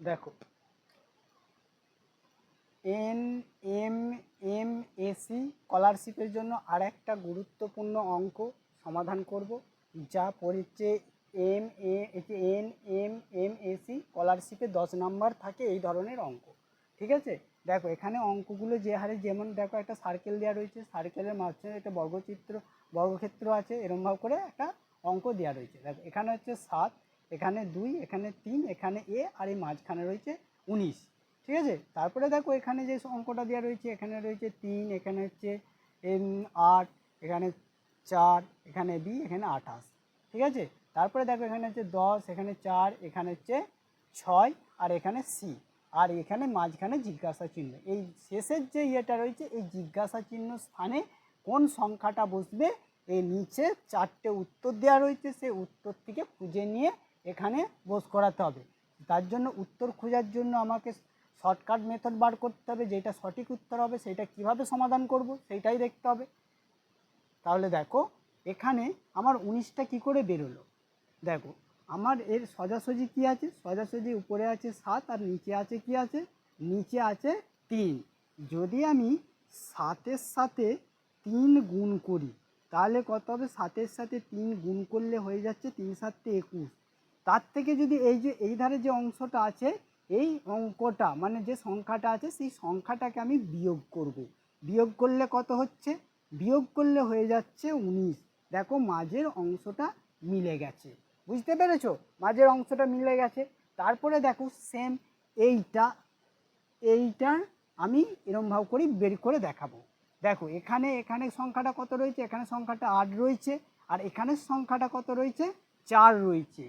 দেখো NMMSE স্কলারশিপের জন্য আর একটা গুরুত্বপূর্ণ অঙ্ক সমাধান করব, যা পড়েছে NMMSE স্কলারশিপে 10 নাম্বার থাকে এই ধরনের অঙ্ক। ঠিক আছে, দেখো এখানে অঙ্কগুলো যে হারে, যেমন দেখো একটা সার্কেল দেওয়া রয়েছে, সার্কেলের মাঝখানে একটা বর্গক্ষেত্র আছে, এরমভাবে করে একটা অঙ্ক দেওয়া রয়েছে। দেখো এখানে হচ্ছে 7, এখানে 2, এখানে 3, এখানে এ, আর এই মাঝখানে রয়েছে 19। ঠিক আছে, তারপরে দেখো এখানে যে অঙ্কটা দেওয়া রয়েছে, এখানে রয়েছে 3, এখানে হচ্ছে 8, এখানে 4, এখানে বি, এখানে 28। ঠিক আছে, তারপরে দেখো এখানে হচ্ছে 10, এখানে 4, এখানে হচ্ছে 6, আর এখানে সি, আর এখানে মাঝখানে জিজ্ঞাসা চিহ্ন। এই শেষের যে ইয়েটা রয়েছে, এই জিজ্ঞাসা চিহ্ন স্থানে কোন সংখ্যাটা বসবে, এই নিচে 4টে উত্তর দেওয়া রয়েছে, সেই উত্তর থেকে খুঁজে নিয়ে এখানে বস করাতে হবে। তার জন্য উত্তর খোঁজার জন্য আমাকে শর্টকাট মেথড বার করতে হবে, যেটা সঠিক উত্তর হবে সেটা কিভাবে সমাধান করব সেইটাই দেখতে হবে। তাহলে দেখো এখানে আমার 19টা কী করে বেরোলো। দেখো আমার এর সোজাসুজি কী আছে, সোজাসুজি উপরে আছে 7, আর নিচে আছে কি আছে, নিচে আছে 3। যদি আমি 7-এর সাথে 3 গুণ করি তাহলে কত হবে, 7-এর সাথে 3 গুণ করলে হয়ে যাচ্ছে 3 7 21। তার থেকে যদি এই যে এই ধারে যে অংশটা আছে, এই অঙ্কটা মানে যে সংখ্যাটা আছে সেই সংখ্যাটাকে আমি বিয়োগ করব। বিয়োগ করলে কত হচ্ছে, বিয়োগ করলে হয়ে যাচ্ছে 19। দেখো মাঝের অংশটা মিলে গেছে, বুঝতে পেরেছো, মাঝের অংশটা মিলে গেছে। তারপরে দেখো সেম এইটা আমি এরমভাবে করে বের করে দেখাবো। দেখো এখানে সংখ্যাটা কত রয়েছে, এখানে সংখ্যাটা 8 রয়েছে, আর এখানের সংখ্যাটা কত রয়েছে, 4 রয়েছে।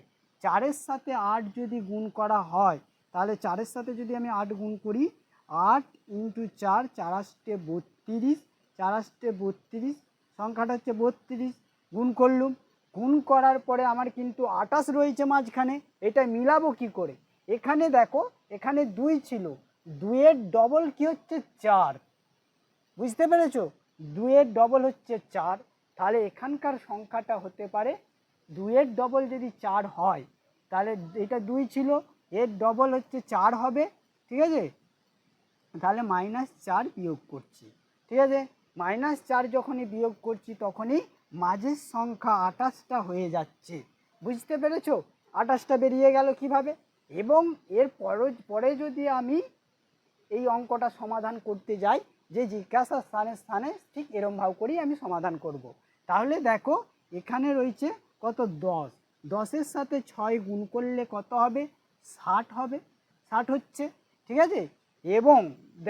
4-এর সাথে 8 যদি গুণ করা হয়, তাহলে 4-এর সাথে যদি আমি 8 গুণ করি, 8 × 4, 4 × 32, 4 × 32, সংখ্যাটা হচ্ছে 32। গুণ করলুম, গুণ করার পরে আমার কিন্তু 28 রয়েছে মাঝখানে, এটা মিলাবো কি করে। এখানে দেখো এখানে 2 ছিল, 2-এর ডবল কি হচ্ছে 4, বুঝতে পেরেছো, 2-এর ডবল হচ্ছে 4। তাহলে এখানকার সংখ্যাটা হতে পারে 2-এর ডবল যদি 4 হয়, তাহলে এটা 2 ছিল, এর ডবল হচ্ছে 4 হবে। ঠিক আছে, তাহলে -4 বিয়োগ করছি। ঠিক আছে, -4 যখনই বিয়োগ করছি তখনই মাঝের সংখ্যা 28টা হয়ে যাচ্ছে, বুঝতে পেরেছো। 28টা বেরিয়ে গেল কিভাবে। এবং এর পরে যদি আমি এই অঙ্কটা সমাধান করতে যাই, যে জিজ্ঞাসা স্থানে ঠিক এরমভাবে করেই আমি সমাধান করব। তাহলে দেখো এখানে রয়েছে কত, 10, 10-এর সাথে 6 গুণ করলে কত হবে, 60 হবে, 60 হচ্ছে। ঠিক আছে, এবং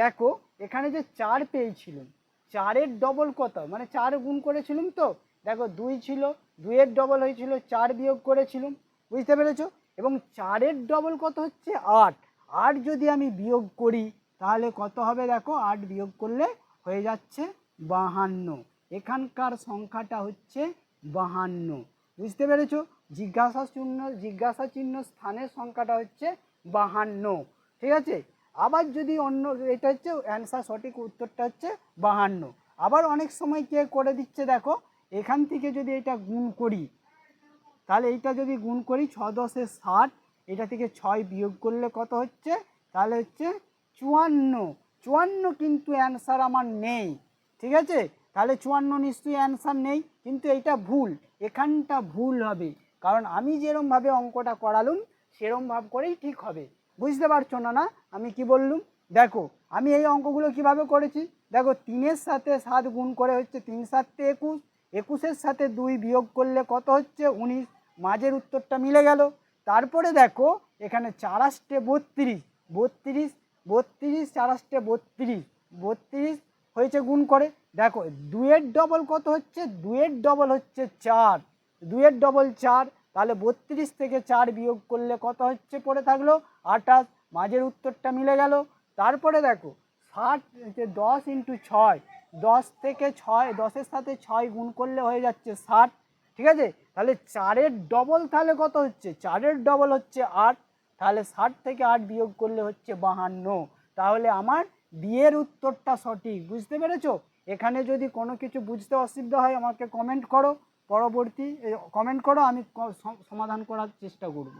দেখো এখানে যে 4 পেয়েছিলাম, 4-এর ডবল কত, মানে 4 গুণ করেছিলাম, তো দেখো 2 ছিল, 2-এর ডবল হয়েছিল 4 বিয়োগ করেছিলাম, বুঝতে পেরেছো। এবং 4-এর ডবল কত হচ্ছে 8, 8 যদি আমি বিয়োগ করি তাহলে কত হবে, দেখো 8 বিয়োগ করলে হয়ে যাচ্ছে 52। এখানকার সংখ্যাটা হচ্ছে 52, বুঝতে পেরেছো। জিজ্ঞাসা চিহ্ন স্থানের সংখ্যাটা হচ্ছে 52। ঠিক আছে, আবার যদি অন্য, এটা হচ্ছে অ্যান্সার, সঠিক উত্তরটা হচ্ছে 52। আবার অনেক সময় কে করে দিচ্ছে, দেখো এখান থেকে যদি এটা গুণ করি, তাহলে এইটা যদি গুণ করি 6 10 60, এটা থেকে 6 বিয়োগ করলে কত হচ্ছে, তাহলে হচ্ছে 54। 54 কিন্তু অ্যান্সার আমার নেই। ঠিক আছে, তাহলে 54 নিশ্চয়ই অ্যান্সার নেই, কিন্তু এইটা ভুল, এখানটা ভুল হবে, কারণ আমি যেরমভাবে অঙ্কটা করালুম সেরমভাবে করেই ঠিক হবে। বুঝতে পারছো না আমি কি বললুম। দেখো আমি এই অঙ্কগুলো কিভাবে করেছি, দেখো 3-এর সাথে 7 গুণ করে হচ্ছে 3 7 21, 21-এর সাথে 2 বিয়োগ করলে কত হচ্ছে 19, মাঝের উত্তরটা মিলে গেল। তারপরে দেখো এখানে 4 8 32, 32, 32, 4 8 32, 32 হয়েছে গুণ করে। দেখো 2-এর ডবল কত হচ্ছে, 2-এর ডবল হচ্ছে 4, 2-এর ডবল 4, তাহলে 32 থেকে 4 বিয়োগ করলে কত হচ্ছে, পড়ে থাকলো 28, মাঝের উত্তরটা মিলে গেল। তারপরে দেখো 10 × 6, 10 থেকে 6, 10-এর সাথে 6 গুণ করলে হয়ে যাচ্ছে 60। ঠিক আছে, তাহলে 4-এর ডবল তাহলে কত হচ্ছে, 4-এর ডবল হচ্ছে 8, তাহলে 60 থেকে 8 বিয়োগ করলে হচ্ছে 52। তাহলে আমার বিয়ের উত্তরটা সঠিক, বুঝতে পেরেছো। এখানে যদি কোনো কিছু বুঝতে অসুবিধা হয় আমাকে কমেন্ট করো, আমি সমাধান করার চেষ্টা করব।